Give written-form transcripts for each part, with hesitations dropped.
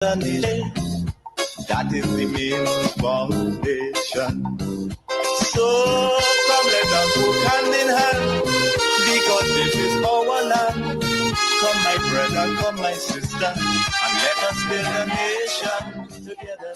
That is the main foundation. So come let us work hand in hand, because this is our land. Come my brother, come my sister, and let us build a nation together.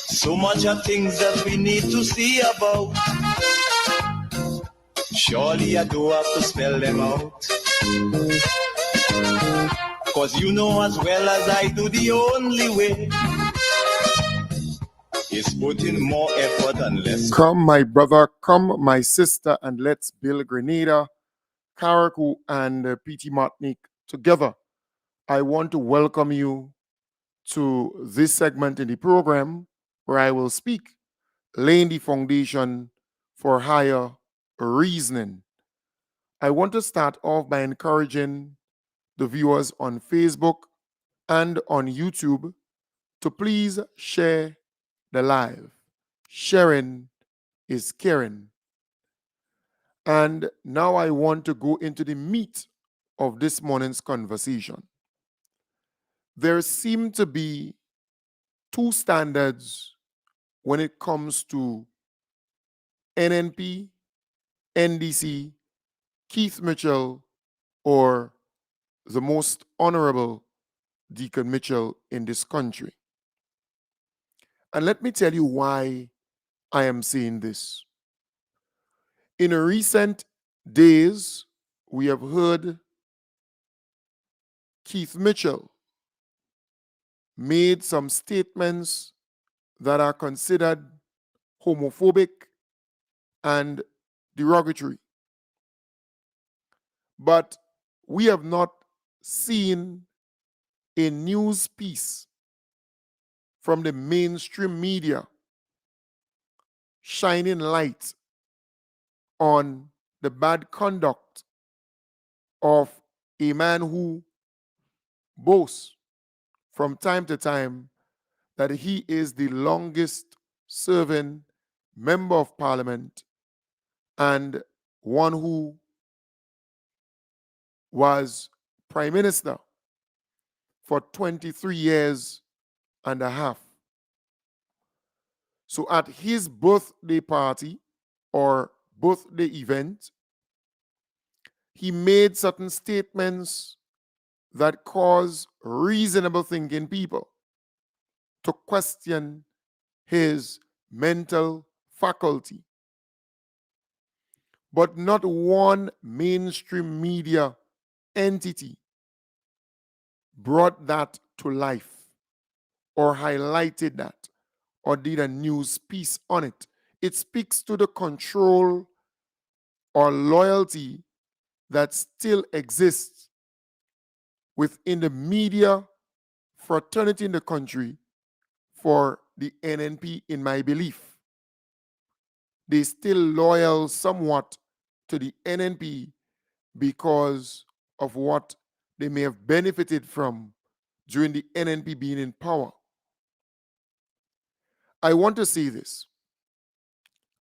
So much of things that we need to see about. Surely I do have to spell them out. Cause you know as well as I do, the only way is putting more effort and less. Come, my brother, come, my sister, and let's build Grenada, Carriacou, and P.T. Martinique together. I want to welcome you to this segment in the program where I will speak, laying the foundation for higher reasoning. I want to start off by encouraging the viewers on Facebook and on YouTube to please share the live. Sharing is caring. And now I want to go into the meat of this morning's conversation. There seem to be two standards when it comes to NNP, NDC, Keith Mitchell, or the most honorable Deacon Mitchell in this country. And let me tell you why I am saying this. In recent days, we have heard Keith Mitchell made some statements that are considered homophobic and derogatory. But we have not seen a news piece from the mainstream media shining light on the bad conduct of a man who boasts from time to time that he is the longest serving member of parliament and one who was prime minister for 23 years and a half. So at his birthday party or birthday event, he made certain statements that cause reasonable thinking people to question his mental faculty. But not one mainstream media entity brought that to life or highlighted that or did a news piece on it. It speaks to the control or loyalty that still exists within the media fraternity in the country for the NNP, in my belief. They still loyal somewhat to the NNP because of what they may have benefited from during the NNP being in power. I want to say this.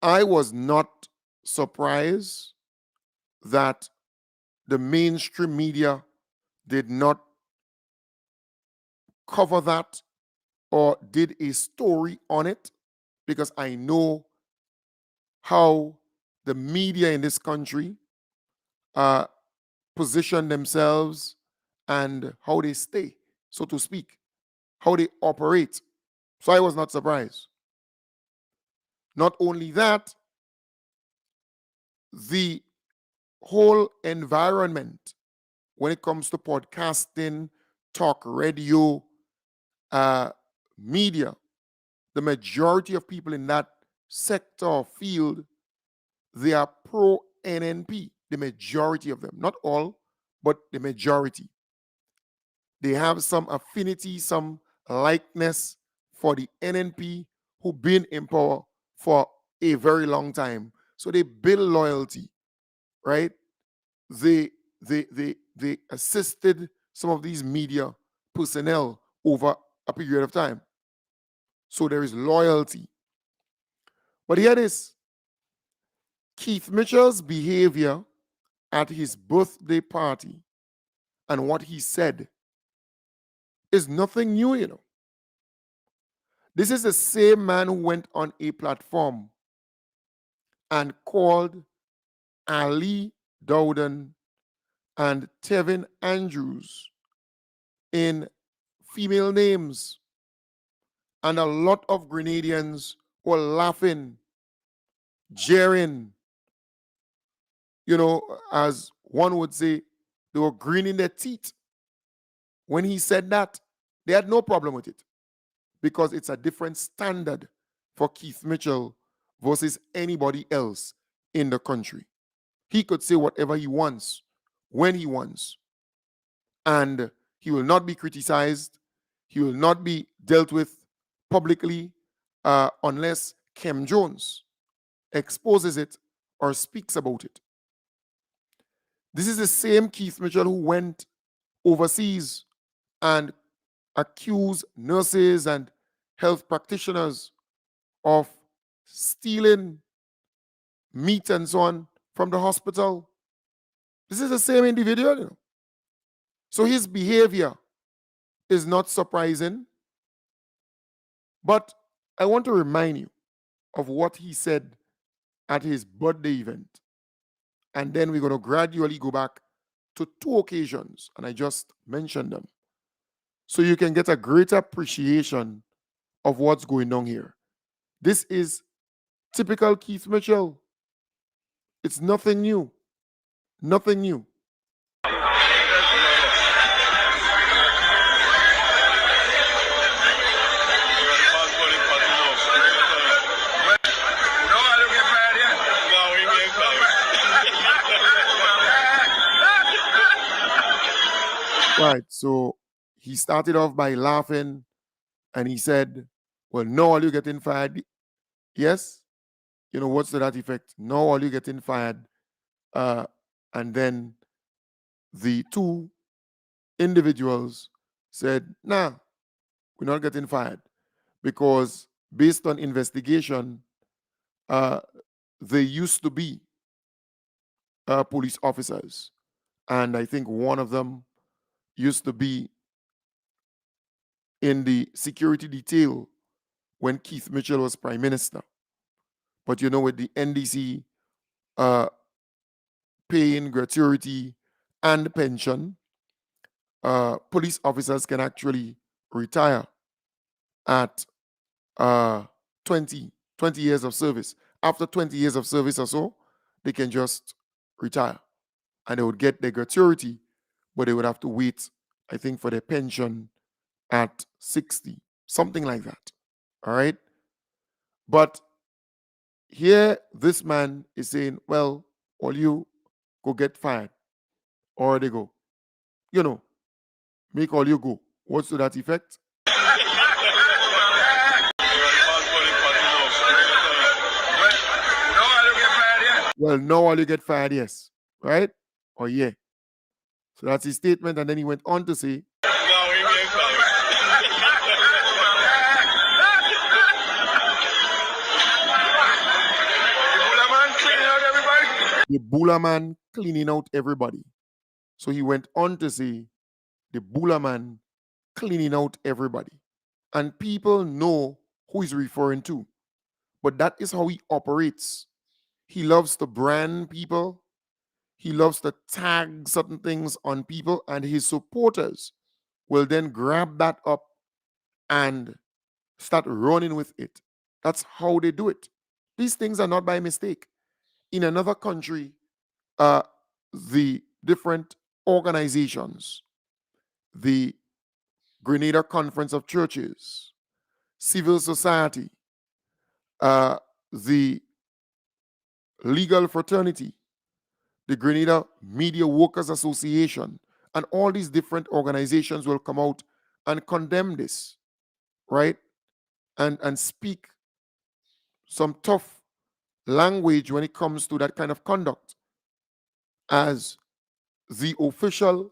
I was not surprised that the mainstream media did not cover that or did a story on it, because I know how the media in this country position themselves and how they stay, so to speak, how they operate. So I was not surprised. Not only that, the whole environment when it comes to podcasting, talk radio, media, the majority of people in that sector or field, they are pro-NNP, the majority of them. Not all, but the majority. They have some affinity, some likeness for the NNP who've been in power for a very long time. So they build loyalty, right? They assisted some of these media personnel over a period of time. So there is loyalty. But here it is. Keith Mitchell's behavior at his birthday party and what he said is nothing new, you know. This is the same man who went on a platform and called Ali Dowden and Tevin Andrews in female names. And a lot of Grenadians were laughing, jeering, you know, as one would say, they were grinning their teeth. When he said that, they had no problem with it because it's a different standard for Keith Mitchell versus anybody else in the country. He could say whatever he wants, when he wants, and he will not be criticized. He will not be dealt with publicly unless Kem Jones exposes it or speaks about it. This is the same Keith Mitchell who went overseas and accused nurses and health practitioners of stealing meat and so on from the hospital. This is the same individual, you know. So his behavior is not surprising. But I want to remind you of what he said at his birthday event. And then we're going to gradually go back to two occasions, and I just mentioned them, so you can get a greater appreciation of what's going on here. This is typical Keith Mitchell. It's nothing new. Nothing new. Right, so he started off by laughing and he said, well, no, are you getting fired? Yes? You know, what's to that effect? No, are you getting fired? And then the two individuals said, nah, we're not getting fired because based on investigation, they used to be police officers. And I think one of them used to be in the security detail when Keith Mitchell was prime minister. But you know, with the NDC paying gratuity and pension, police officers can actually retire at 20 years of service. After 20 years of service or so, they can just retire and they would get their gratuity, but they would have to wait, I think, for their pension at 60, something like that. All right. But here, this man is saying, well, all you go get fired, or they go, you know, make all you go. What's to that effect? Well, no, all you get fired, yes. Right? Or yeah. So that's his statement. And then he went on to say, the Bula man cleaning out everybody. So he went on to say, the Bula man cleaning out everybody. And people know who he's referring to. But that is how he operates. He loves to brand people. He loves to tag certain things on people, and his supporters will then grab that up and start running with it. That's how they do it. These things are not by mistake. In another country, the different organizations, the Grenada Conference of Churches, civil society, the legal fraternity, the Grenada Media Workers Association, and all these different organizations will come out and condemn this, right? And speak some tough language when it comes to that kind of conduct as the official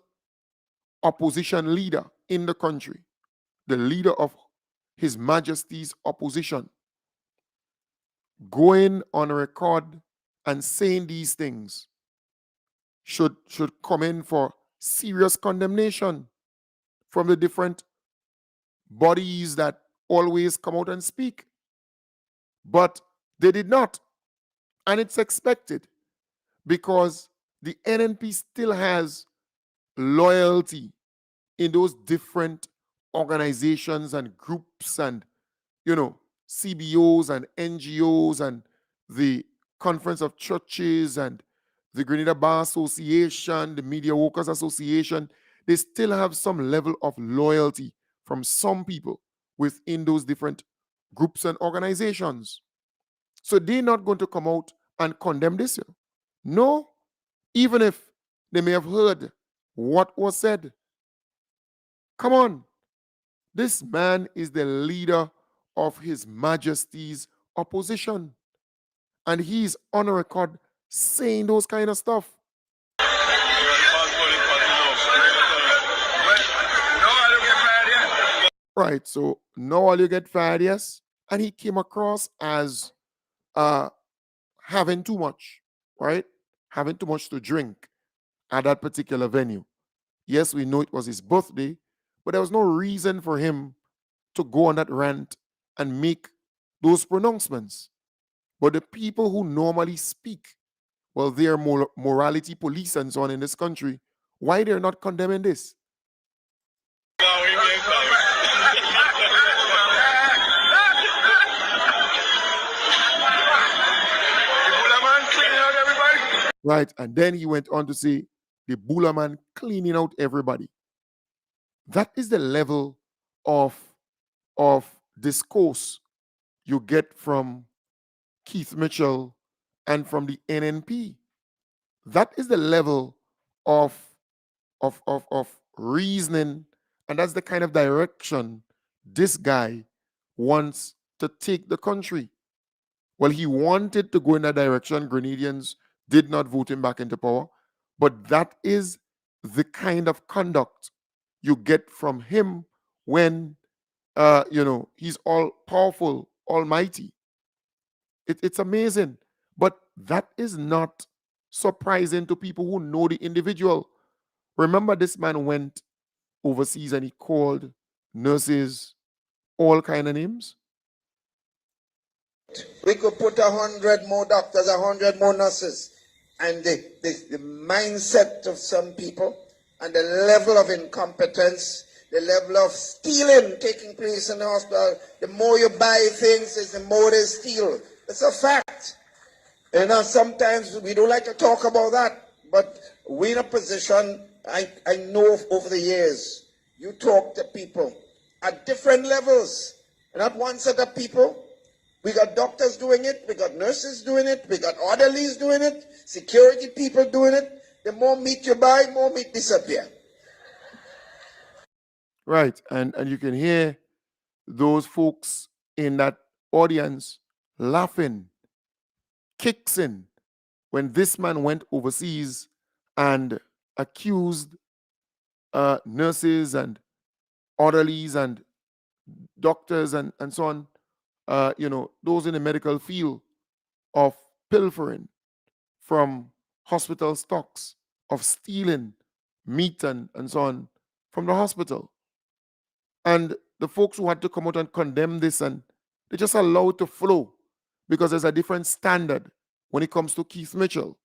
opposition leader in the country, the leader of His Majesty's opposition, going on record and saying these things should come in for serious condemnation from the different bodies that always come out and speak. But they did not. And it's expected because the NNP still has loyalty in those different organizations and groups and, CBOs and NGOs and the Conference of Churches and the Grenada Bar Association, the Media Workers Association. They still have some level of loyalty from some people within those different groups and organizations. So they're not going to come out and condemn this. No, even if they may have heard what was said. Come on. This man is the leader of His Majesty's opposition. And he's on record saying those kind of stuff. Right, so now all you get fired, yes? And he came across as having too much, right? Having too much to drink at that particular venue. Yes, we know it was his birthday, but there was no reason for him to go on that rant and make those pronouncements. But the people who normally speak, well, they are morality police and so on in this country. Why they're not condemning this? Right, and then he went on to say, the Bula man cleaning out everybody. That is the level of discourse you get from Keith Mitchell and from the NNP. That is the level of reasoning, and that's the kind of direction this guy wants to take the country. Well, he wanted to go in that direction. Grenadians did not vote him back into power. But that is the kind of conduct you get from him when, he's all powerful, almighty. It's amazing. But that is not surprising to people who know the individual. Remember, this man went overseas and he called nurses all kind of names. We could put 100 more doctors, 100 more nurses. And the mindset of some people and the level of incompetence, the level of stealing taking place in the hospital, the more you buy things, the more they steal. It's a fact. Sometimes we don't like to talk about that, but we're in a position, I know over the years, you talk to people at different levels, not one set of people. We got doctors doing it, we got nurses doing it, we got orderlies doing it, security people doing it. The more meat you buy, more meat disappear. Right, and you can hear those folks in that audience laughing, kicks in when this man went overseas and accused nurses and orderlies and doctors and so on, those in the medical field, of pilfering from hospital stocks, of stealing meat and so on from the hospital. And the folks who had to come out and condemn this, and they just allow it to flow because there's a different standard when it comes to Keith Mitchell.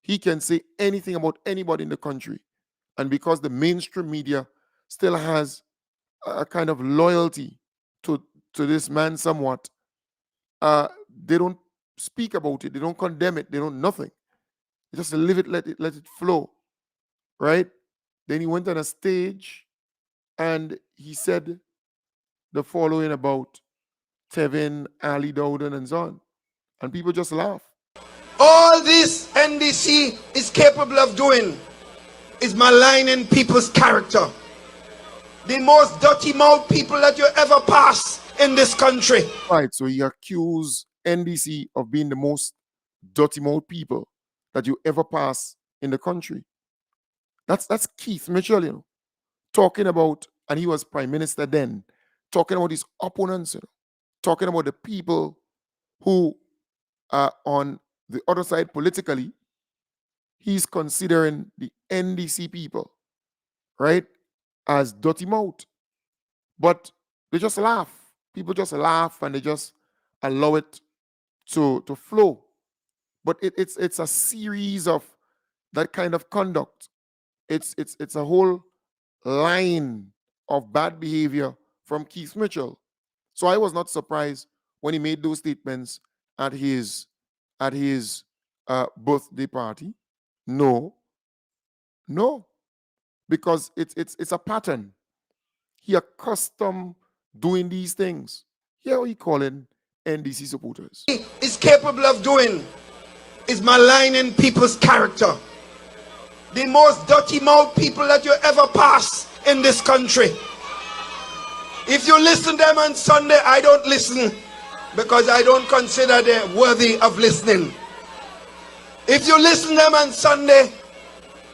He can say anything about anybody in the country. And because the mainstream media still has a kind of loyalty to this man somewhat, they don't speak about it, they don't condemn it, they don't nothing. They just leave it, let it flow, right? Then he went on a stage and he said the following about Tevin, Ali Dowden, and so on. And people just laugh. All this NDC is capable of doing is maligning people's character. The most dirty mouth people that you ever pass in this country. Right, so he accused NDC of being the most dirty mouth people that you ever pass in the country. That's Keith Mitchell, talking about, and he was prime minister then, talking about his opponents, talking about the people who are on the other side politically. He's considering the NDC people, right, as dirty mouth. But they just laugh. People just laugh and they just allow it to flow. But it's a series of that kind of conduct. It's a whole line of bad behavior from Keith Mitchell. So I was not surprised when he made those statements at his birthday party. No, because it's a pattern. He accustomed doing these things. Here we calling NDC supporters. Is capable of doing is maligning people's character. The most dirty mouth people that you ever pass in this country. If you listen to them on Sunday, I don't listen because I don't consider them worthy of listening. If you listen to them on Sunday,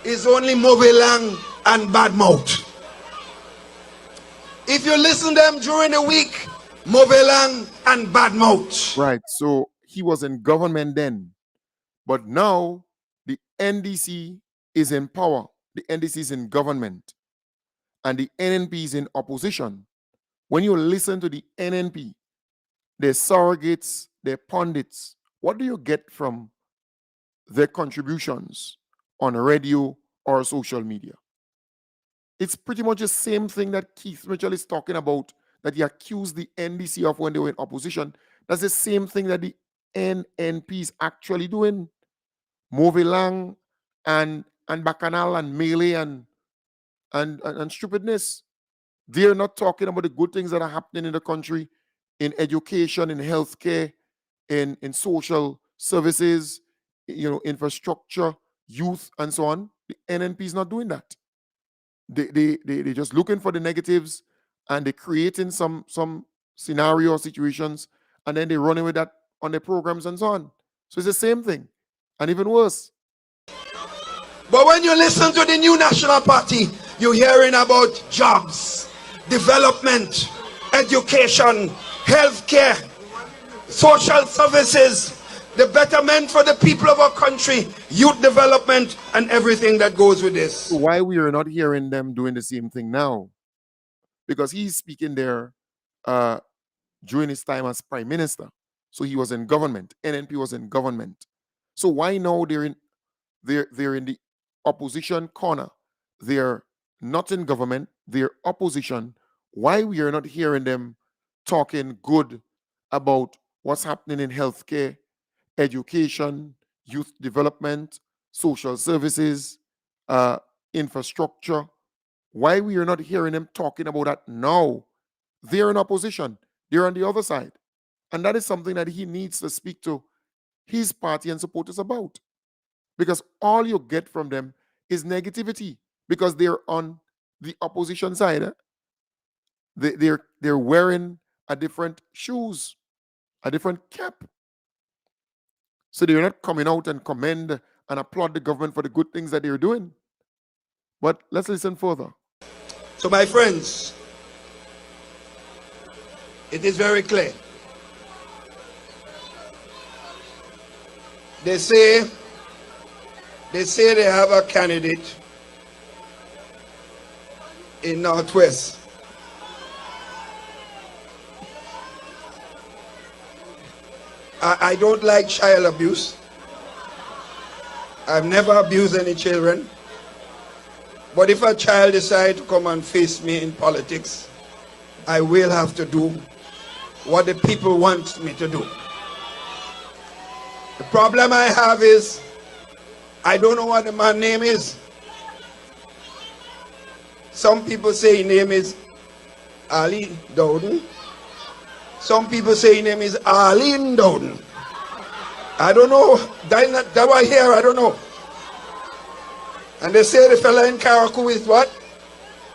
it's only Movelang and bad mouth. If you listen to them during the week, Movelang and bad mouth. Right. So he was in government then, but now the NDC is in power. The NDC is in government, and the NNP is in opposition. When you listen to the NNP, their surrogates, their pundits, what do you get from their contributions on radio or social media? It's pretty much the same thing that Keith Mitchell is talking about, that he accused the NDC of when they were in opposition. That's the same thing that the NNP is actually doing. Movelang and Bacchanal and Melee and stupidness. They're not talking about the good things that are happening in the country, in education, in healthcare, in social services, infrastructure, youth, and so on. The NNP is not doing that. They're just looking for the negatives and they're creating some scenario or situations, and then they're running with that on their programs and so on. So it's the same thing, and even worse. But when you listen to the New National Party, you're hearing about jobs, development, education, healthcare, social services, the betterment for the people of our country, youth development, and everything that goes with this. Why we are not hearing them doing the same thing now? Because he's speaking there during his time as prime minister. So he was in government. NNP was in government. So why now they're in the opposition corner? They're not in government. They're opposition. Why we are not hearing them talking good about what's happening in healthcare, education, youth development, social services, infrastructure? Why we are not hearing them talking about that now? They're in opposition. They're on the other side. And that is something that he needs to speak to his party and supporters about. Because all you get from them is negativity, because they're on the opposition side. They're wearing a different shoes, a different cap. So they're not coming out and commend and applaud the government for the good things that they're doing. But let's listen further. So my friends, it is very clear. They say they have a candidate in Northwest. I don't like child abuse. I've never abused any children. But if a child decides to come and face me in politics, I will have to do what the people want me to do. The problem I have is I don't know what the man's name is. Some people say his name is Ali Dowden. Some people say his name is Arlene Dowden. I don't know. That was here, I don't know. And they say the fella in Carriacou is what?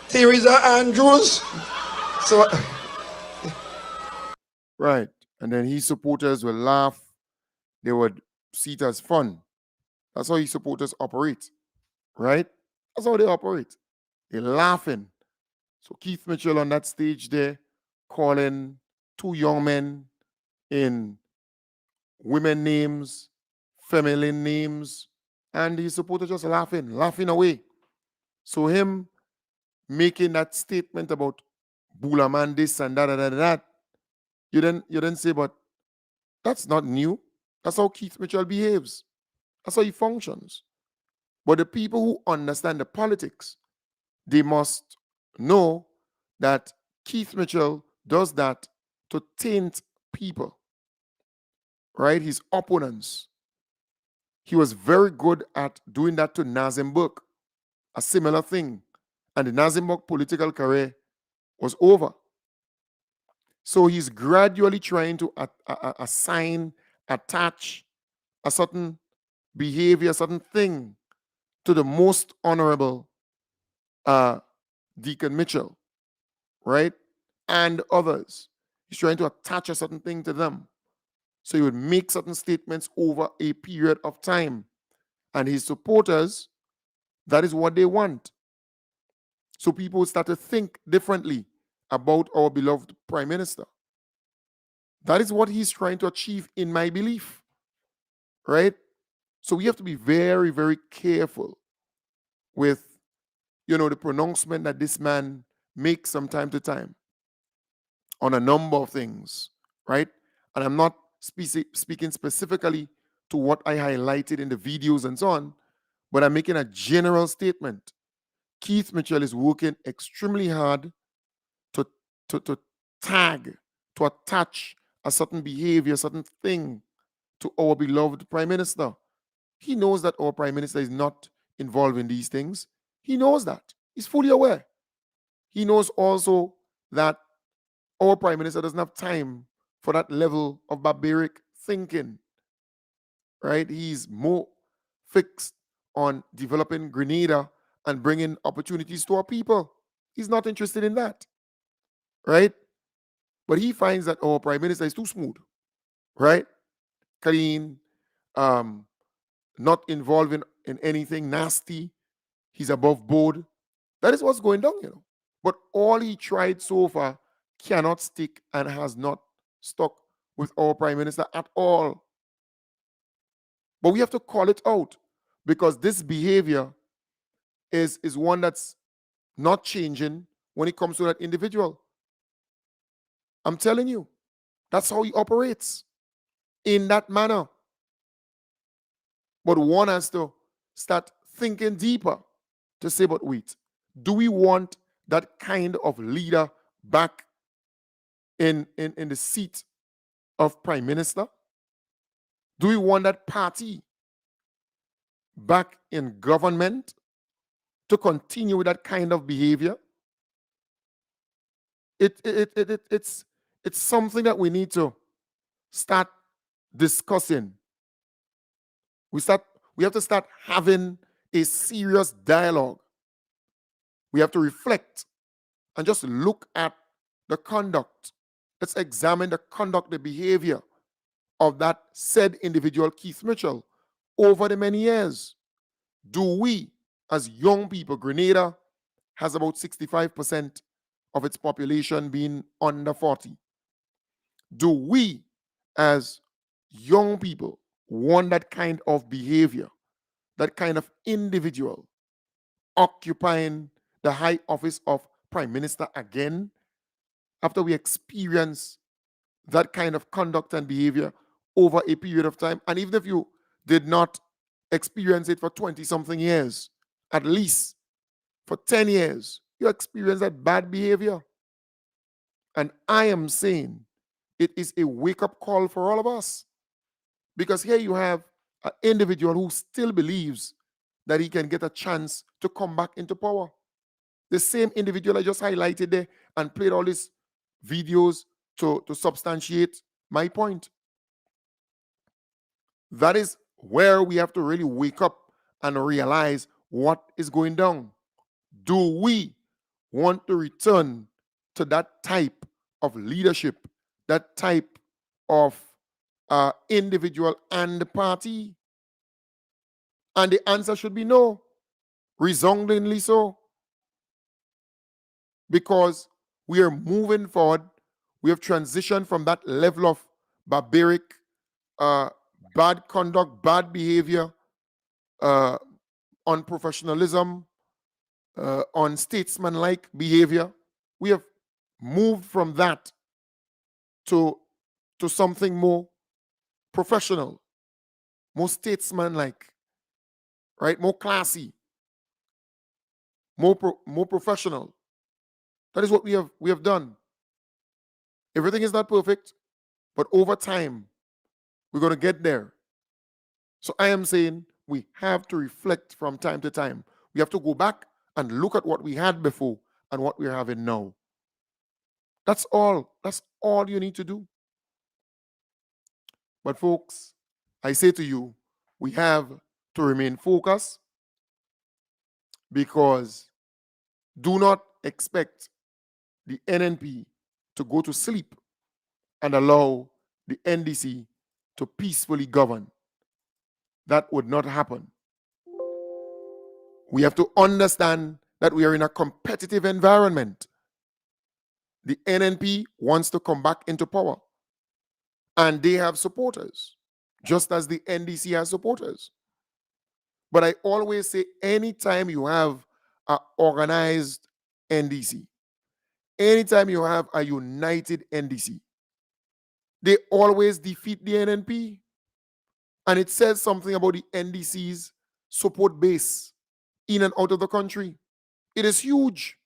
Theresa Andrews. So right. And then his supporters will laugh. They would see it as fun. That's how his supporters operate, right? That's how they operate. They're laughing. So Keith Mitchell on that stage there, calling two young men in women names, feminine names, and his supporters just laughing away. So him making that statement about Bulaman this and that, you didn't say, but that's not new. That's how Keith Mitchell behaves. That's how he functions. But the people who understand the politics, they must know that Keith Mitchell does that to taint people, right? His opponents. He was very good at doing that to Nazim Burke, a similar thing. And the Nazim Burke political career was over. So he's gradually trying to attach a certain behavior, a certain thing to the most honorable Deacon Mitchell, right? And others. He's trying to attach a certain thing to them. So he would make certain statements over a period of time. And his supporters, that is what they want. So people start to think differently about our beloved Prime Minister. That is what he's trying to achieve, in my belief, right? So we have to be very, very careful with, the pronouncement that this man makes from time to time on a number of things, right? And I'm not speaking specifically to what I highlighted in the videos and so on, but I'm making a general statement. Keith Mitchell is working extremely hard to tag, to attach a certain behavior, a certain thing to our beloved Prime Minister. He knows that our Prime Minister is not involved in these things. He knows that. He's fully aware. He knows also that our Prime Minister doesn't have time for that level of barbaric thinking, right? He's more fixed on developing Grenada and bringing opportunities to our people. He's not interested in that, right? But he finds that our Prime Minister is too smooth, right? Clean, not involved in anything nasty. He's above board. That is what's going down, But all he tried so far cannot stick and has not stuck with our Prime Minister at all. But we have to call it out, because this behavior is one that's not changing when it comes to that individual. I'm telling you, that's how he operates, in that manner. But one has to start thinking deeper to say, but wait, do we want that kind of leader back in the seat of Prime Minister? Do we want that party back in government to continue with that kind of behavior? It's something that we need to start discussing. We have to start having a serious dialogue. We have to reflect and just look at the conduct. Let's examine the conduct, the behavior of that said individual, Keith Mitchell, over the many years. Do we, as young people, Grenada has about 65% of its population being under 40. Do we, as young people, want that kind of behavior, that kind of individual occupying the high office of Prime Minister again, after we experience that kind of conduct and behavior over a period of time? And even if you did not experience it for 20-something years, at least for 10 years, you experience that bad behavior. And I am saying it is a wake-up call for all of us. Because here you have an individual who still believes that he can get a chance to come back into power. The same individual I just highlighted there and played all these videos to substantiate my point. That is where we have to really wake up and realize what is going down. Do we want to return to that type of leadership, that type of individual and the party? And the answer should be no, resoundingly so. Because we are moving forward. We have transitioned from that level of barbaric, bad conduct, bad behavior, unprofessionalism, unstatesmanlike behavior. We have moved from that to something more professional, more statesmanlike, right? More classy, more professional. That is what we have done. Everything is not perfect, but over time, we're going to get there. So I am saying we have to reflect from time to time. We have to go back and look at what we had before and what we're having now. That's all. That's all you need to do. But folks, I say to you, we have to remain focused, because do not expect the NNP to go to sleep and allow the NDC to peacefully govern. That would not happen. We have to understand that we are in a competitive environment. The NNP wants to come back into power, and they have supporters, just as the NDC has supporters. But I always say, anytime you have an organized NDC, anytime you have a united NDC, they always defeat the NNP. And it says something about the NDC's support base in and out of the country. It is huge.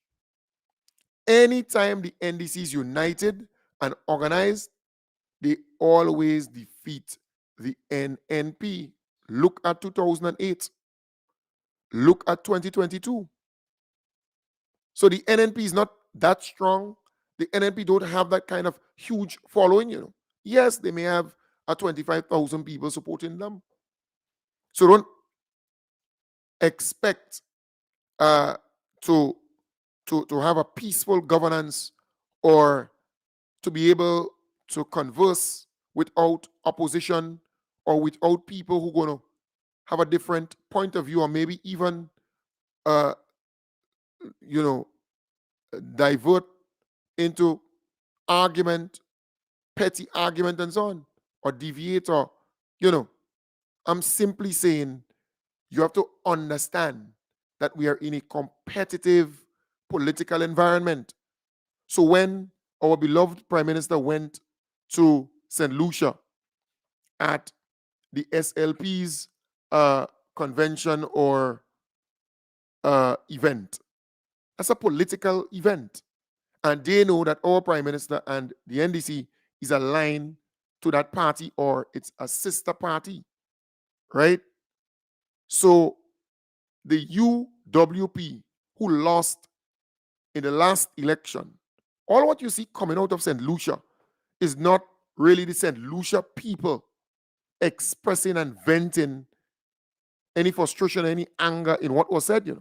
Anytime the NDC is united and organized, they always defeat the NNP. Look at 2008. Look at 2022. So the NNP is not that strong. The NNP don't have that kind of huge following, you know. Yes, they may have 25,000 people supporting them. So don't expect to have a peaceful governance or to be able to converse without opposition or without people who are going to have a different point of view, or maybe even divert into argument, petty argument and so on, or deviate, or I'm simply saying you have to understand that we are in a competitive political environment. So when our beloved Prime Minister went to St. Lucia at the SLP's convention or event, that's a political event. And they know that our Prime Minister and the NDC is aligned to that party, or it's a sister party, right? So the UWP, who lost in the last election, all what you see coming out of St. Lucia is not really the St. Lucia people expressing and venting any frustration, any anger in what was said,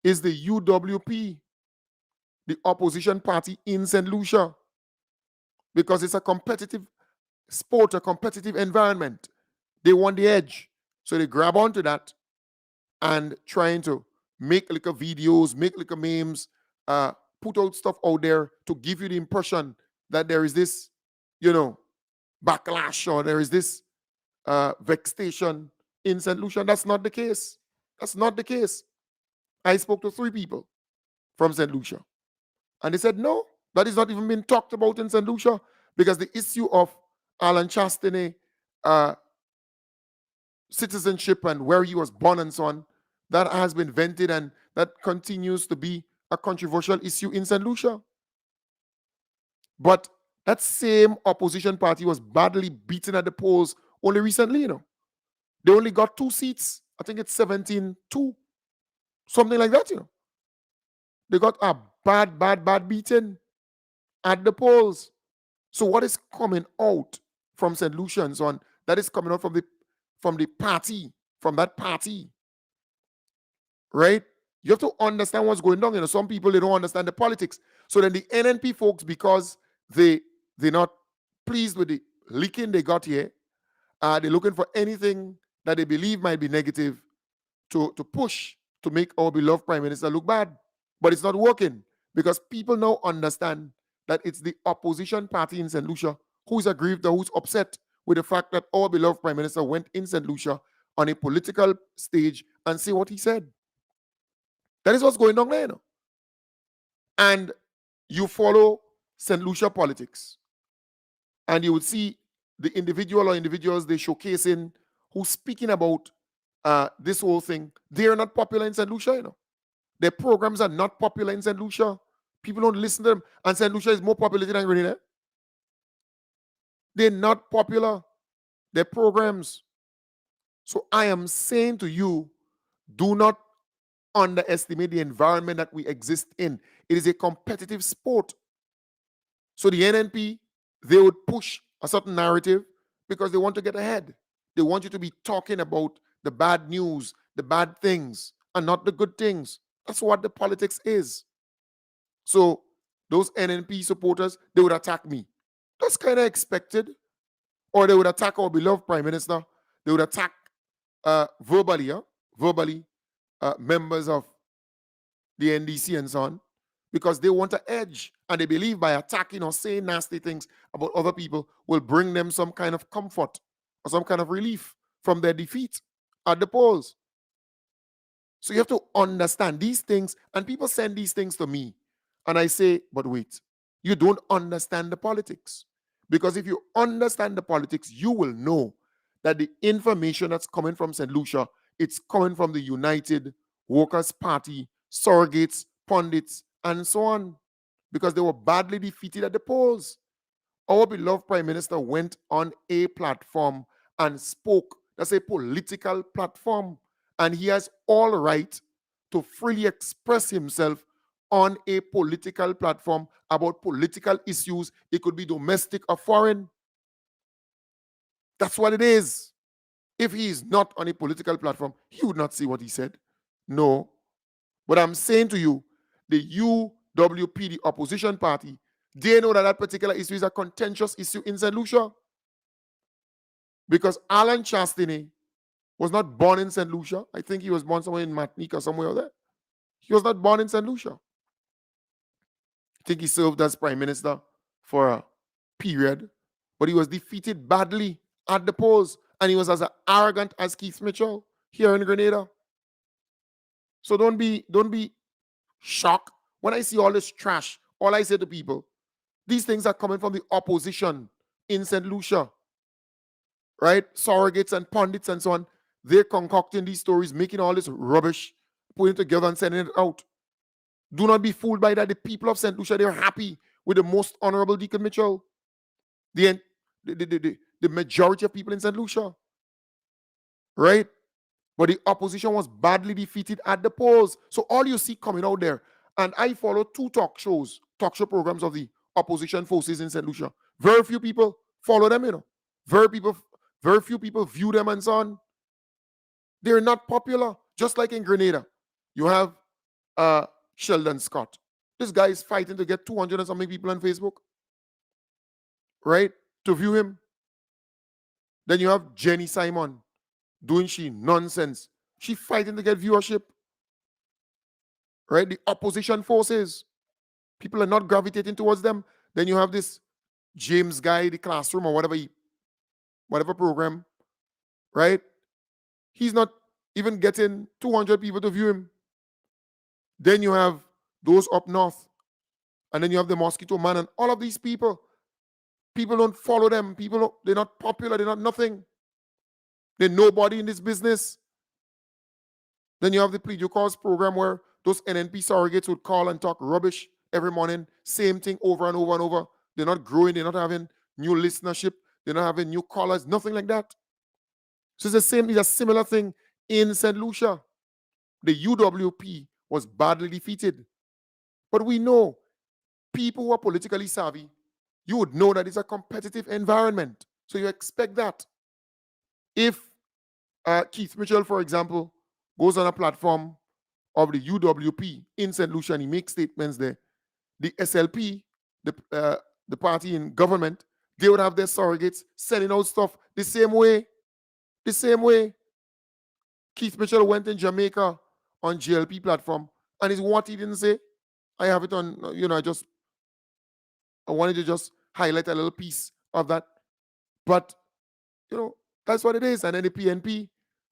Is the UWP, the opposition party in St. Lucia, because it's a competitive sport, a competitive environment. They want the edge. So they grab onto that and trying to make little videos, make little memes, put out stuff out there to give you the impression that there is this, backlash, or there is this vexation in St. Lucia. That's not the case. That's not the case. I spoke to 3 people from St. Lucia, and they said, no, that is not even being talked about in St. Lucia, because the issue of Alan Chastanet, citizenship and where he was born and so on, that has been vented, and that continues to be a controversial issue in St. Lucia. But that same opposition party was badly beaten at the polls only recently, They only got 2 seats. I think it's 17-2, something like that, They got a bad beating at the polls. So what is coming out from St. Lucia and so on, that is coming out from the party, from that party, right? You have to understand what's going on. Some people, they don't understand the politics. So then the NNP folks, because they're not pleased with the leaking they got here. They're looking for anything that they believe might be negative to push to make our beloved Prime Minister look bad. But it's not working because people now understand that it's the opposition party in St. Lucia who's aggrieved or who's upset with the fact that our beloved Prime Minister went in St. Lucia on a political stage and say what he said. That is what's going on there. And you follow St. Lucia politics, and you would see the individual or individuals they're showcasing who's speaking about this whole thing. They're not popular in St. Lucia, Their programs are not popular in St. Lucia. People don't listen to them. And St. Lucia is more populated than Grenada. They're not popular. Their programs. So I am saying to you, do not underestimate the environment that we exist in. It is a competitive sport. So the NNP, they would push a certain narrative because they want to get ahead. They want you to be talking about the bad news, the bad things, and not the good things. That's what the politics is. So those NNP supporters, they would attack me. That's kind of expected. Or they would attack our beloved Prime Minister. They would attack verbally members of the NDC and so on, because they want to edge, and they believe by attacking or saying nasty things about other people will bring them some kind of comfort or some kind of relief from their defeat at the polls. So you have to understand these things, and people send these things to me, and I say, but wait, you don't understand the politics. Because if you understand the politics, you will know that the information that's coming from St. Lucia, it's coming from the United Workers' Party, surrogates, pundits, and so on, because they were badly defeated at the polls. Our beloved Prime Minister went on a platform and spoke. That's a political platform, and he has all right to freely express himself on a political platform about political issues. It could be domestic or foreign. That's what it is. If he is not on a political platform, he would not say what he said. No. But I'm saying to you, the UWP, the opposition party, they know that that particular issue is a contentious issue in St. Lucia. Because Alan Chastiny was not born in St. Lucia. I think he was born somewhere in Martinique or somewhere there. He was not born in St. Lucia. I think he served as Prime Minister for a period, but he was defeated badly at the polls, and he was as arrogant as Keith Mitchell here in Grenada. So don't be shocked when I see all this trash. All I say to people, these things are coming from the opposition in St. Lucia, right? Surrogates and pundits and so on. They're concocting these stories, making all this rubbish, putting it together and sending it out. Do not be fooled by that. The people of St. Lucia, they're happy with the most honorable Deacon Mitchell. The majority of people in St. Lucia, right? But the opposition was badly defeated at the polls. So all you see coming out there, and I follow two talk show programs of the opposition forces in St. Lucia. Very few people follow them, Very few people view them and so on. They're not popular. Just like in Grenada, you have Sheldon Scott. This guy is fighting to get 200 and something people on Facebook, right, to view him. Then you have Jenny Simon doing she nonsense. She fighting to get viewership, right? The opposition forces, people are not gravitating towards them. Then you have this James guy, the classroom or whatever program, right? He's not even getting 200 people to view him. Then you have those up north, and then you have the Mosquito Man, and all of these people don't follow them. They're not popular. They're not nothing. They're nobody in this business. Then you have the Plead Your Cause program where those NNP surrogates would call and talk rubbish every morning. Same thing over and over and over. They're not growing. They're not having new listenership. They're not having new callers. Nothing like that. So it's a similar thing in St. Lucia. The UWP was badly defeated. But we know people who are politically savvy, you would know that it's a competitive environment. So you expect that. If Keith Mitchell, for example, goes on a platform of the UWP in St. Lucia and he makes statements there, the SLP, the party in government, They would have their surrogates sending out stuff the same way. The same way. Keith Mitchell went in Jamaica on GLP platform, and it's what he didn't say. I have it on, I wanted to just highlight a little piece of that. But, that's what it is. And then the PNP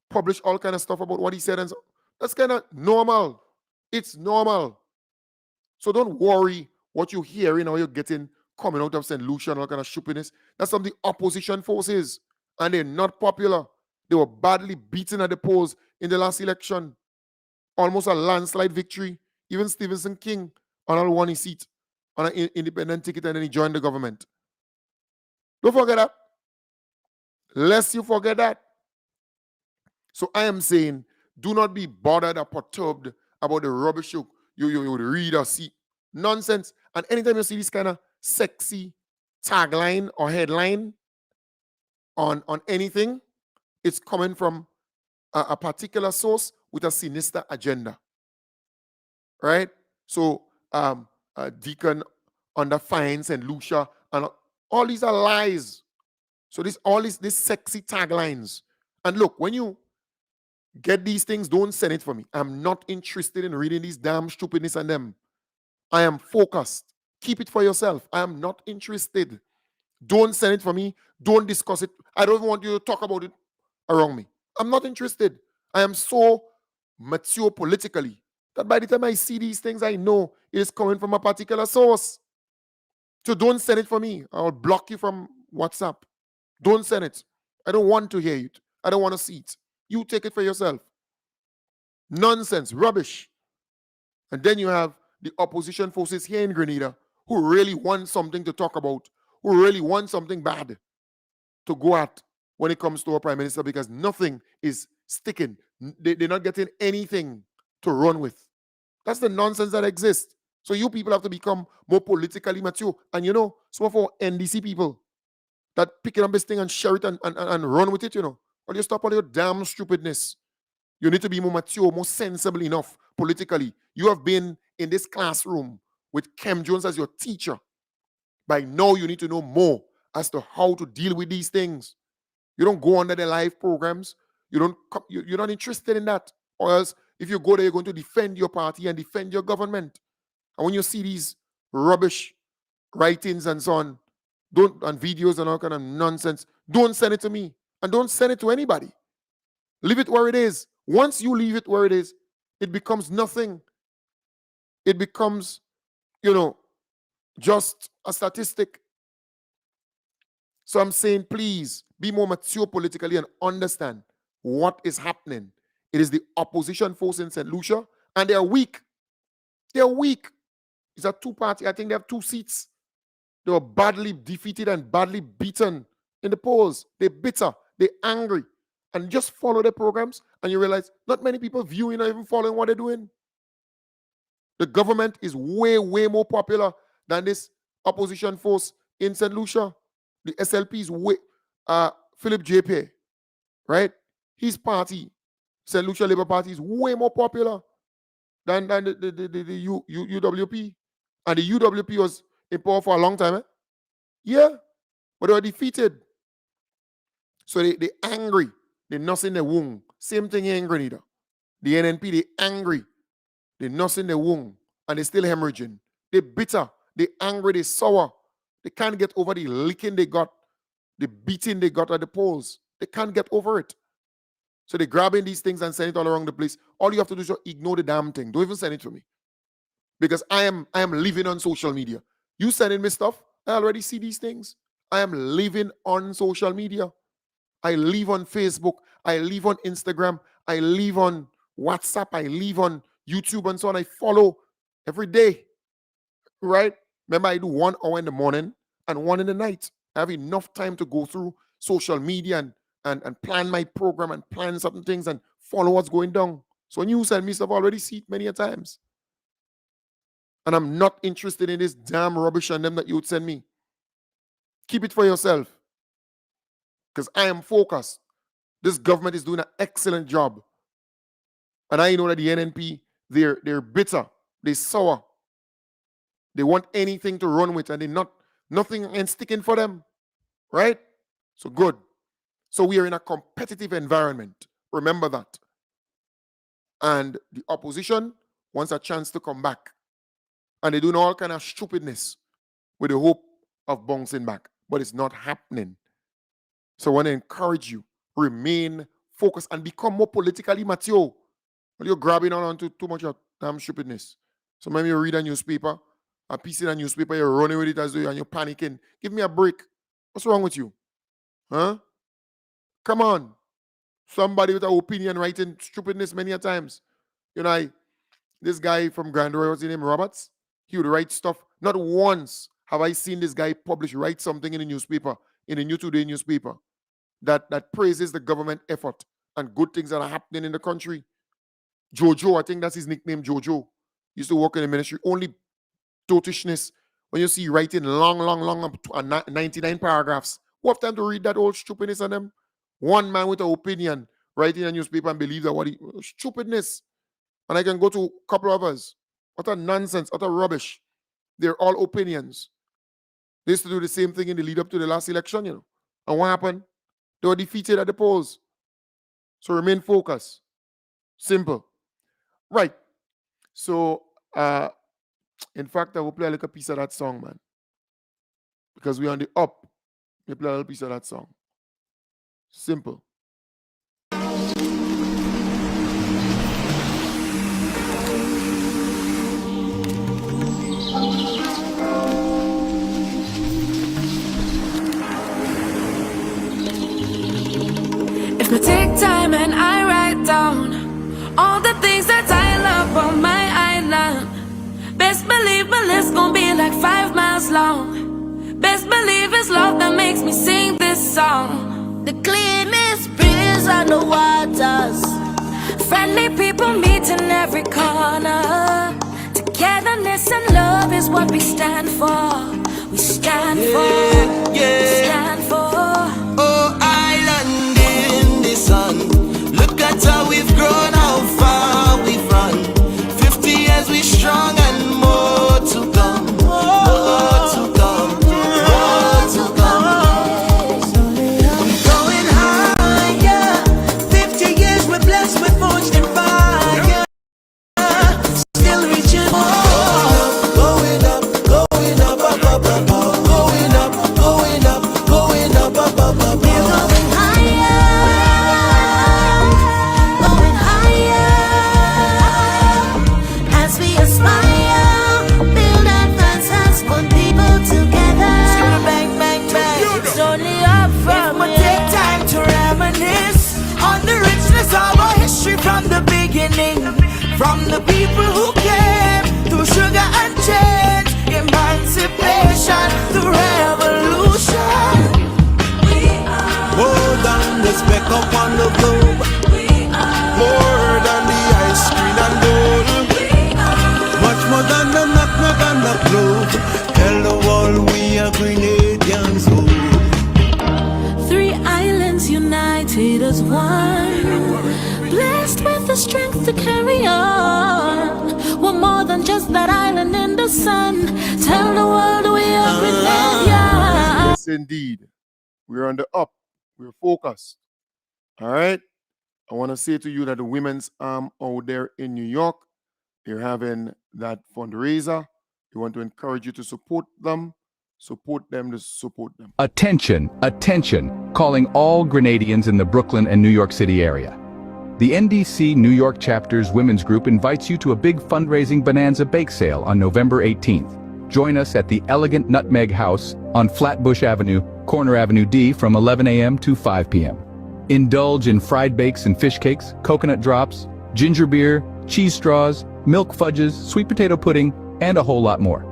published all kind of stuff about what he said. And so that's kind of normal. It's normal. So don't worry what you're hearing or you're getting coming out of St. Lucia and all kind of stupidness. That's from the opposition forces. And they're not popular. They were badly beaten at the polls in the last election. Almost a landslide victory. Even Stevenson King only won his seat on an independent ticket, and then he joined the government. Don't forget that. Lest you forget that. So I am saying, do not be bothered or perturbed about the rubbish you read or see. Nonsense. And anytime you see this kind of sexy tagline or headline on anything, it's coming from a particular source with a sinister agenda. Right? So Deacon under fines and Lucia, and all these are lies. So all these sexy taglines. And look, when you get these things, don't send it for me. I'm not interested in reading these damn stupidness and them. I am focused. Keep it for yourself. I am not interested. Don't send it for me. Don't discuss it. I don't want you to talk about it around me. I'm not interested. I am so mature politically that by the time I see these things, I know it is coming from a particular source. So don't send it for me. I'll block you from WhatsApp. Don't send it. I don't want to hear it. I don't want to see it. You take it for yourself. Nonsense, rubbish. And then you have the opposition forces here in Grenada who really want something to talk about, who really want something bad to go at when it comes to our prime minister, because nothing is sticking. They're not getting anything to run with. That's the nonsense that exists. So you people have to become more politically mature. And some of our NDC people that picking up this thing and share it and run with it, Well, you stop all your damn stupidness. You need to be more mature, more sensible enough politically. You have been in this classroom with Kem Jones as your teacher. By now, you need to know more as to how to deal with these things. You don't go under the live programs. You're not interested in that. Or else, if you go there, you're going to defend your party and defend your government. And when you see these rubbish writings and so on, and videos and all kind of nonsense, don't send it to me. And don't send it to anybody. Leave it where it is. Once you leave it where it is, it becomes nothing. It becomes, just a statistic. So I'm saying, please be more mature politically and understand what is happening. It is the opposition force in St. Lucia, and they are weak. They are weak. It's a two-party. I think they have 2 seats. They were badly defeated and badly beaten in the polls. They're bitter. They're angry. And just follow their programs, and you realize not many people viewing or even following what they're doing. The government is way, way more popular than this opposition force in St. Lucia. The SLP is way, Philip JP, right? His party, St. Lucia Labour Party, is way more popular than the UWP. And the UWP was in power for a long time, Yeah, but they were defeated. So they're angry. They're nursing the wound. Same thing here in Grenada. The NNP, they're angry. They're nursing the wound. And they're still hemorrhaging. They're bitter. They're angry. They're sour. They can't get over the licking they got, the beating they got at the polls. They can't get over it. So they're grabbing these things and sending it all around the place. All you have to do is just ignore the damn thing. Don't even send it to me. Because I am living on social media. You sending me stuff, I already see these things. I am living on social media. I live on Facebook. I live on Instagram. I live on WhatsApp. I live on YouTube and so on. I follow every day, right? Remember, I do 1 hour in the morning and 1 in the night. I have enough time to go through social media and plan my program and plan certain things and follow what's going down. So when you send me stuff, I already see it many a times. And I'm not interested in this damn rubbish on them that you would send me. Keep it for yourself. Because I am focused. This government is doing an excellent job. And I know that the NNP, they're bitter. They're sour. They want anything to run with, and nothing and sticking for them. right? So good. So we are in a competitive environment. Remember that. And the opposition wants a chance to come back. And they do all kind of stupidness with the hope of bouncing back. But it's not happening. So I want to encourage you, remain focused and become more politically mature. When you're grabbing on to too much of damn stupidness. So maybe you read a newspaper, a piece in a newspaper, you're running with it as though and you're panicking. Give me a break. What's wrong with you? Huh? Come on. Somebody with an opinion writing stupidness many a times. You know, this guy from Grand Royal, what's his name, Roberts? He would write stuff. Not once have I seen this guy write something in the newspaper, in the New Today newspaper, that praises the government effort and good things that are happening in the country. Jojo, I think that's his nickname, Jojo. Used to work in the ministry. Only totishness. When you see writing long, 99 paragraphs, who have time to read that old stupidness on them? One man with an opinion writing a newspaper and believe that what he stupidness. And I can go to a couple of others. Utter nonsense, utter rubbish. They're all opinions. They used to do the same thing in the lead up to the last election, you know. And what happened? They were defeated at the polls. So remain focused. Simple. Right. So, in fact, I will play a little piece of that song, man. Because we're on the up. We play a little piece of that song. Simple. If I take time and I write down all the things that I love on my island, best believe my list gon' be like 5 miles long. Best believe it's love that makes me sing this song. The cleanest breeze on the waters, Friendly people meet in every corner. Togetherness and love is what we stand for. We stand for. We stand for. Oh, island in the sun. Look at how we've grown, how far we've run. 50 years we strong and more to come. More to come. More to come. We're going higher. 50 years we're blessed with forged in fire. Still reaching more. Going up, going up, up, up, up, up. Going up, going up, going up, up, up, up. we're going higher, as we aspire, build advances, put people together. Bang, bang, bang. It's only up from But take time to reminisce on the richness of our history from the beginning. From the people who came through sugar and change, emancipation through revolution. More than the speck up on the globe, more than the ice cream and gold, much more than the nutmeg and the clove. Tell the world we are Grenadians. Oh. 3 islands united as one, blessed with the strength to carry on. We're more than just that island in the sun. Tell the world we are Grenadians. Yes, indeed. We're on the up. We're focused. All right. I want to say to you that the women's arm out there in New York, they're having that fundraiser. We want to encourage you to support them to support them. Attention, attention, calling all Grenadians in the Brooklyn and New York City area. The NDC New York Chapter's Women's Group invites you to a big fundraising bonanza bake sale on November 18th. Join us at the Elegant Nutmeg House on Flatbush Avenue, Corner Avenue D from 11 a.m. to 5 p.m. Indulge in fried bakes and fish cakes, coconut drops, ginger beer, cheese straws, milk fudges, sweet potato pudding, and a whole lot more.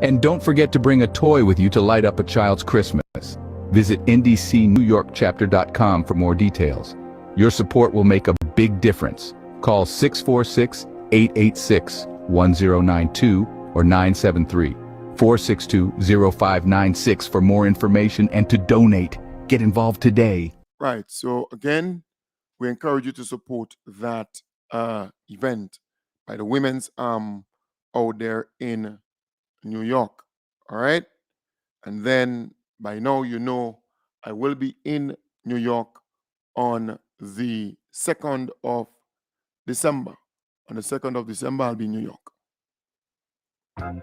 And don't forget to bring a toy with you to light up a child's Christmas. Visit ndcnewyorkchapter.com for more details. Your support will make a big difference. Call 646-886-1092 or 973-462-0596 for more information and to donate. Get involved today. Right. So again, we encourage you to support that event by the women's out there in New York. All right. And then by now, you know I will be in New York on the 2nd of December. On the 2nd of December, I'll be in New York.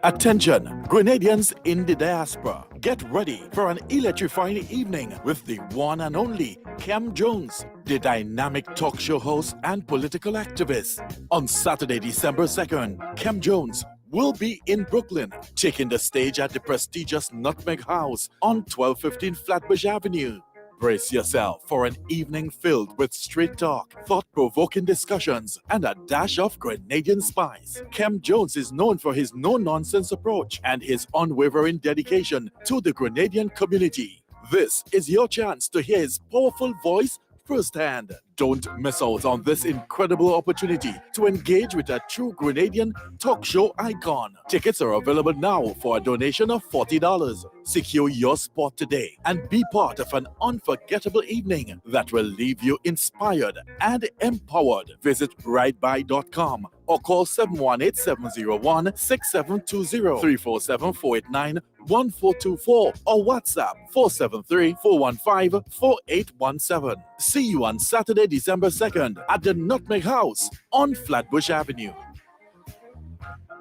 Attention, Grenadians in the diaspora. Get ready for an electrifying evening with the one and only Kem Jones, the dynamic talk show host and political activist. On Saturday, December 2nd, Kem Jones will be in Brooklyn, taking the stage at the prestigious Nutmeg House on 1215 Flatbush Avenue. Brace yourself for an evening filled with straight talk, thought-provoking discussions, and a dash of Grenadian spice. Kem Jones is known for his no-nonsense approach and his unwavering dedication to the Grenadian community. This is your chance to hear his powerful voice firsthand. Don't miss out on this incredible opportunity to engage with a true Grenadian talk show icon. Tickets are available now for a donation of $40. Secure your spot today and be part of an unforgettable evening that will leave you inspired and empowered. Visit ridebuy.com or call 718-701-6720, 347-489-1424 or WhatsApp 473-415-4817. See you on Saturday, December 2nd at the Nutmeg House on Flatbush Avenue.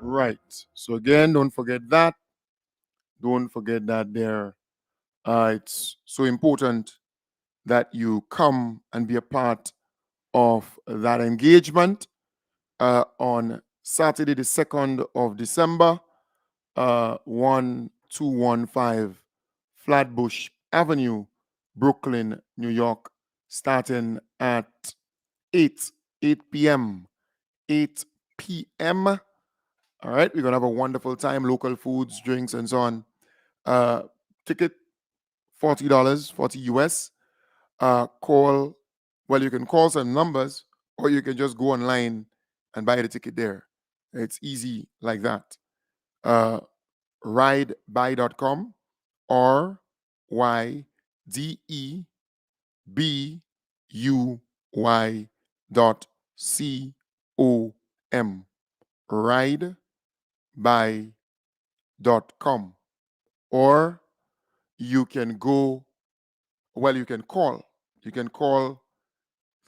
Right. So again, don't forget that. Don't forget that there. It's so important that you come and be a part of that engagement on Saturday, the 2nd of December, 1215 Flatbush Avenue, Brooklyn, New York, starting at 8 p.m. 8 p.m. All right, we're going to have a wonderful time, local foods, drinks, and so on. Ticket, $40, 40 US. You can call some numbers, or you can just go online and buy the ticket there. It's easy like that. Ridebuy.com or YDEBUY.com. Ridebuy.com. Or you can call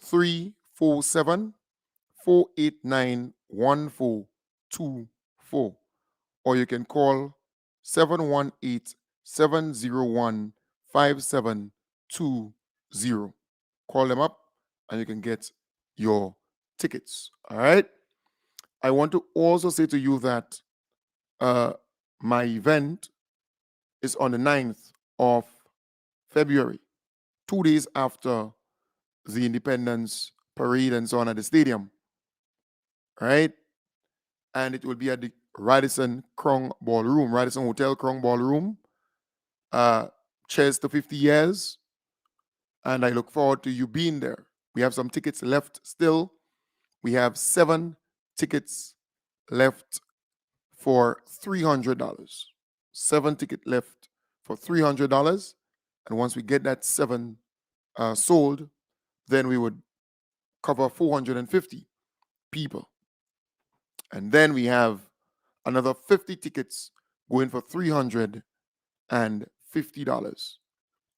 347-489-1424, or you can call 718-701-5720. Call them up and you can get your tickets. All right. I want to also say to you that my event is on the 9th of February, 2 days after the Independence Parade and so on at the stadium. Right? And it will be at the Radisson Krung Ballroom, Radisson Hotel Krung Ballroom. Cheers to 50 years. And I look forward to you being there. We have some tickets left still. We have 7 tickets left for $300. 7 tickets left for $300. And once we get that 7 sold, then we would cover 450 people. And then we have another 50 tickets going for $350.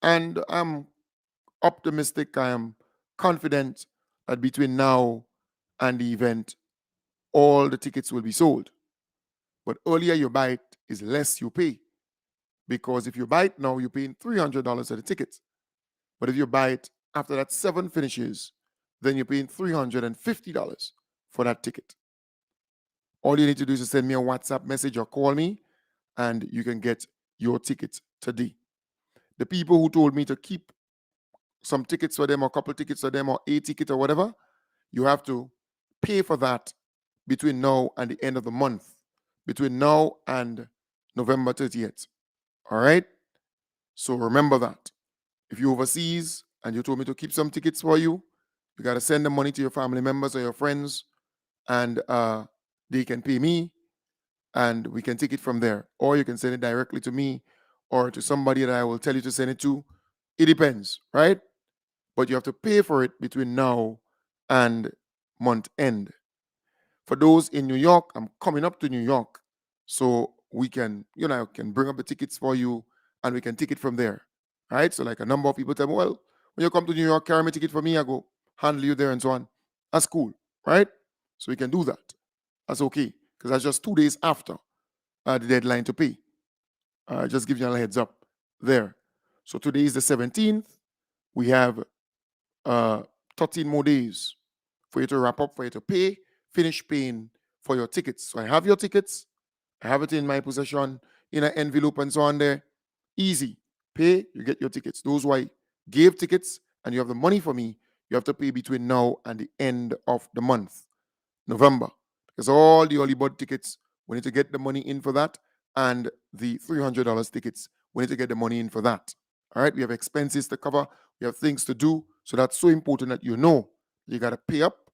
And I'm optimistic, I am confident that between now and the event, all the tickets will be sold. But earlier you buy it is less you pay. Because if you buy it now, you're paying $300 for the ticket. But if you buy it after that 7 finishes, then you're paying $350 for that ticket. All you need to do is send me a WhatsApp message or call me, and you can get your ticket today. The people who told me to keep some tickets for them, or a couple tickets for them, or a ticket or whatever, you have to pay for that between now and the end of the month, between now and November 30th. All right? So remember that. If you're overseas and you told me to keep some tickets for you, you got to send the money to your family members or your friends, and they can pay me, and we can take it from there. Or you can send it directly to me or to somebody that I will tell you to send it to. It depends, right? But you have to pay for it between now and month end. For those in New York, I'm coming up to New York, so we can, I can bring up the tickets for you and we can take it from there. Right? So like a number of people tell me, well, when you come to New York, carry my ticket for me, I go handle you there and so on. That's cool, right? So we can do that. That's okay. Because that's just 2 days after the deadline to pay. Just give you a heads up there. So today is the 17th. We have 13 more days for you to wrap up, for you to pay, finish paying for your tickets. So I have your tickets. I have it in my possession in an envelope and so on there. Easy. Pay, you get your tickets. Those who I gave tickets and you have the money for me, you have to pay between now and the end of the month, November. Because all the early bird tickets, we need to get the money in for that. And the $300 tickets, we need to get the money in for that. All right, we have expenses to cover. We have things to do. So that's so important that you know you got to pay up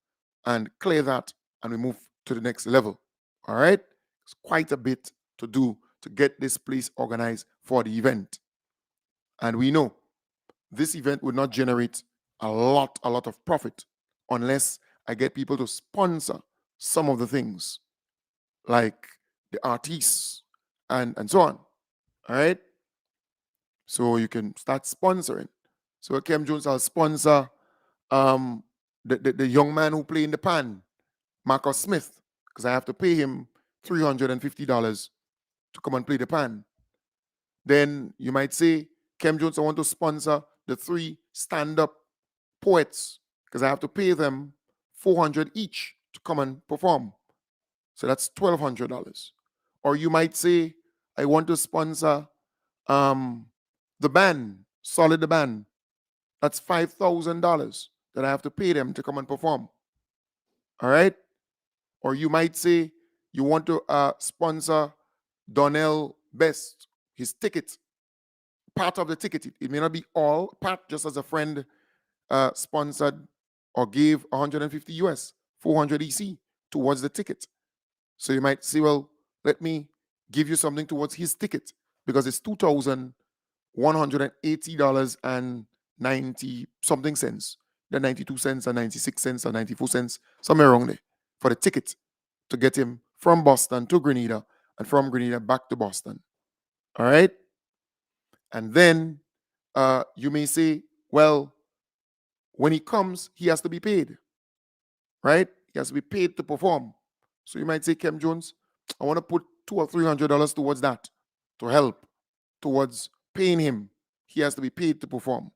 and clear that and we move to the next level. All right, it's quite a bit to do to get this place organized for the event. And we know this event would not generate a lot of profit unless I get people to sponsor some of the things like the artists and so on. All right. So you can start sponsoring. So Kem Jones, I'll sponsor the young man who played in the pan, Marcus Smith, because I have to pay him $350 to come and play the pan. Then you might say, Kem Jones, I want to sponsor the 3 stand-up poets because I have to pay them $400 each to come and perform. So that's $1,200. Or you might say, I want to sponsor the band, Solid the Band. That's $5,000 that I have to pay them to come and perform. All right? Or you might say you want to sponsor Donnell Best, his ticket, part of the ticket. It may not be all part, just as a friend sponsored or gave 150 US, 400 EC towards the ticket. So you might say, well, let me give you something towards his ticket because it's $2,180 and 90 something cents, the 92 cents or 96 cents or 94 cents, somewhere around there for the ticket to get him from Boston to Grenada and from Grenada back to Boston. All right. And then you may say, well, when he comes, he has to be paid, right? He has to be paid to perform. So you might say, Kem Jones, I want to put $200 or $300 towards that to help towards paying him. He has to be paid to perform.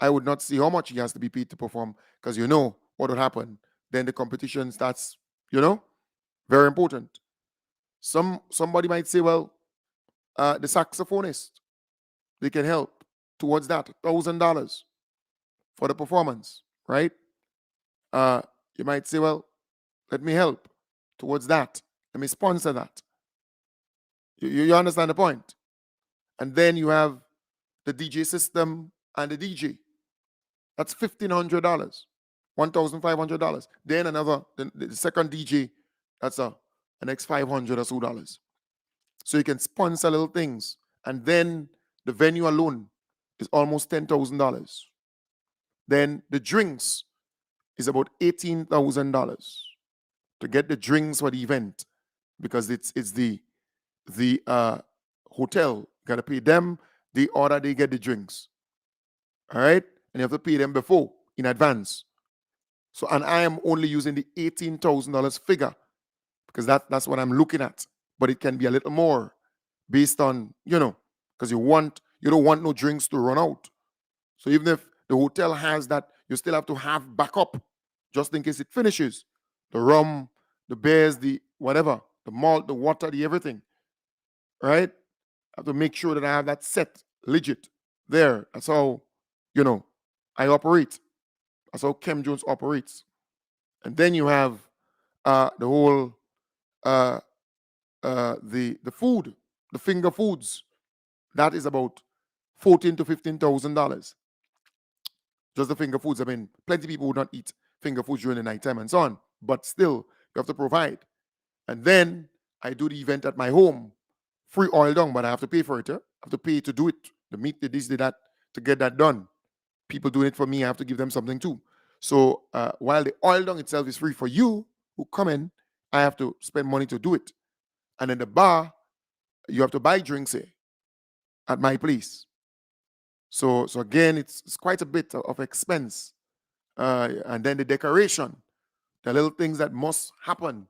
I would not see how much he has to be paid to perform because you know what would happen. Then the competition starts, very important. Somebody might say, well, the saxophonist, they can help towards that, $1,000 for the performance, right? You might say, well, let me help towards that. Let me sponsor that. You understand the point? And then you have the DJ system and the DJ. That's $1,500, $1,500. Then another, the second DJ, that's an next $500 or so dollars. So you can sponsor little things. And then the venue alone is almost $10,000. Then the drinks is about $18,000 to get the drinks for the event because it's the hotel. Got to pay them. They order, they get the drinks. All right? And you have to pay them before, in advance. So, and I am only using the $18,000 figure because that's what I'm looking at. But it can be a little more based on, because you don't want no drinks to run out. So even if the hotel has that, you still have to have backup just in case it finishes. The rum, the beers, the whatever, the malt, the water, the everything. Right? I have to make sure that I have that set legit there. That's how, I operate. That's how Kem Jones operates. And then you have the whole the food, the finger foods. That is about $14,000 to $15,000. Just the finger foods. I mean, plenty of people would not eat finger foods during the nighttime and so on. But still, you have to provide. And then I do the event at my home. Free oil down, but I have to pay for it. I have to pay to do it. The meat, the this, the that, to get that done. People doing it for me, I have to give them something too. So while the oil down itself is free for you who come in, I have to spend money to do it. And in the bar, you have to buy drinks here at my place. So again, it's quite a bit of expense. And then the decoration, the little things that must happen,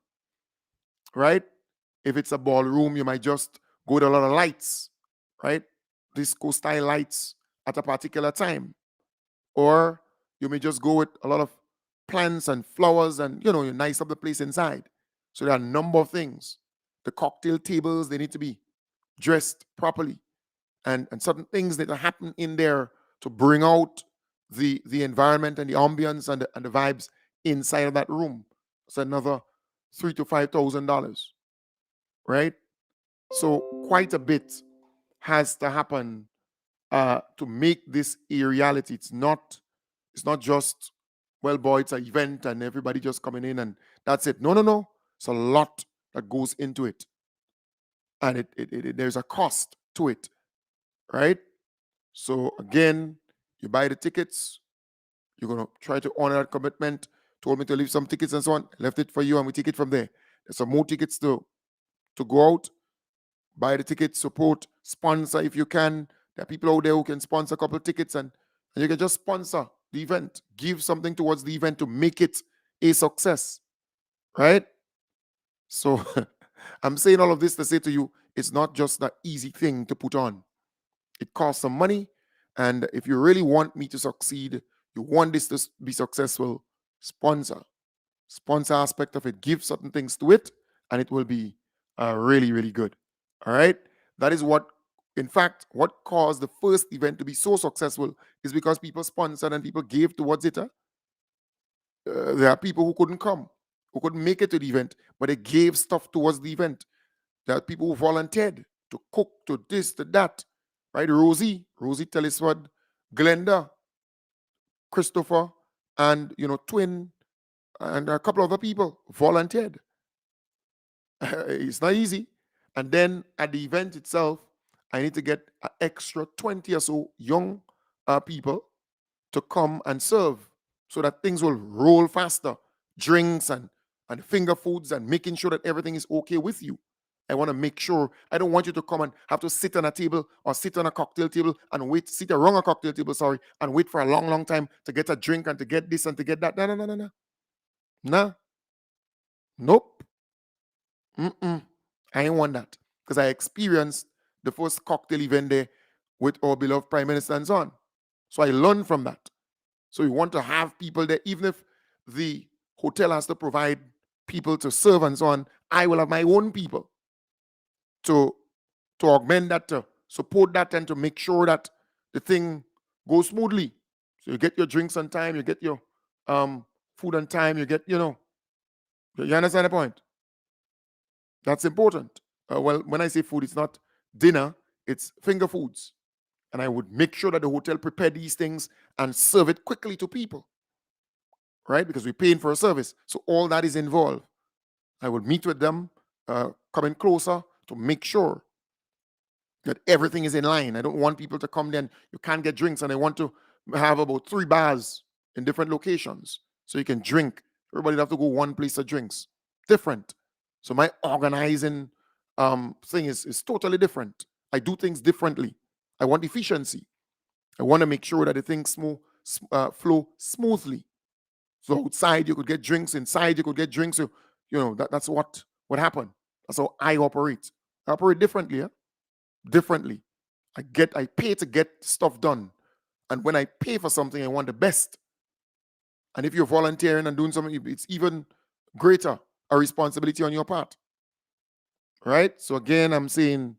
right? If it's a ballroom, you might just go with a lot of lights, right? Disco style lights at a particular time. Or you may just go with a lot of plants and flowers and, you nice up the place inside. So there are a number of things. The cocktail tables, they need to be dressed properly. And certain things that happen in there to bring out the environment and the ambience and the vibes inside of that room. It's another $3,000 to $5,000, right? So quite a bit has to happen to make this a reality. It's not just, well, boy, it's an event and everybody just coming in and that's it. No. It's a lot that goes into it. And there's a cost to it, right? So again, you buy the tickets, you're going to try to honor that commitment. Told me to leave some tickets and so on. Left it for you and we take it from there. There's some more tickets to go out. Buy the tickets, support, sponsor if you can. There are people out there who can sponsor a couple of tickets and you can just sponsor the event. Give something towards the event to make it a success, right? So I'm saying all of this to say to you, it's not just that easy thing to put on. It costs some money. And if you really want me to succeed, you want this to be successful, sponsor aspect of it. Give certain things to it, and it will be really, really good. All right? That is what caused the first event to be so successful is because people sponsored and people gave towards it. There are people who couldn't come, who couldn't make it to the event, but they gave stuff towards the event. There are people who volunteered to cook, to this, to that. Right? Rosie Telliswood, Glenda, Christopher, and Twin, and a couple other people volunteered. It's not easy. And then at the event itself, I need to get an extra 20 or so young people to come and serve so that things will roll faster. Drinks and finger foods and making sure that everything is okay with you. I want to make sure. I don't want you to come and have to sit on a table or sit on a cocktail table and wait, sit around a cocktail table, and wait for a long, long time to get a drink and to get this and to get that. No. Nah. Nope. I ain't want that. Because I experienced the first cocktail event there with our beloved Prime Minister and so on. So I learned from that. So we want to have people there, even if the hotel has to provide people to serve and so on, I will have my own people to augment that, to support that, and to make sure that the thing goes smoothly. So you get your drinks on time, you get your food on time, you get, you understand the point? That's important. Well, when I say food, it's not dinner, it's finger foods. And I would make sure that the hotel prepare these things and serve it quickly to people, right? Because we're paying for a service. So all that is involved. I will meet with them, coming closer to make sure that everything is in line. I don't want people to come there and you can't get drinks, and I want to have about 3 bars in different locations so you can drink. Everybody have to go one place for drinks. Different. So my organizing thing is totally different. I do things differently. I want efficiency. I want to make sure that the things flow smoothly. So outside you could get drinks, inside you could get drinks. So, that's what happened. That's how I operate. I operate differently. Differently. I pay to get stuff done. And when I pay for something, I want the best. And if you're volunteering and doing something, it's even greater a responsibility on your part. Right? So again, I'm saying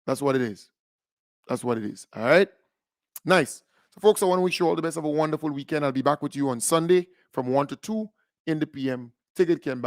that's what it is. That's what it is. All right? Nice. So folks, I want to wish you all the best of a wonderful weekend. I'll be back with you on Sunday from 1 to 2 in the PM. Take it, Ken.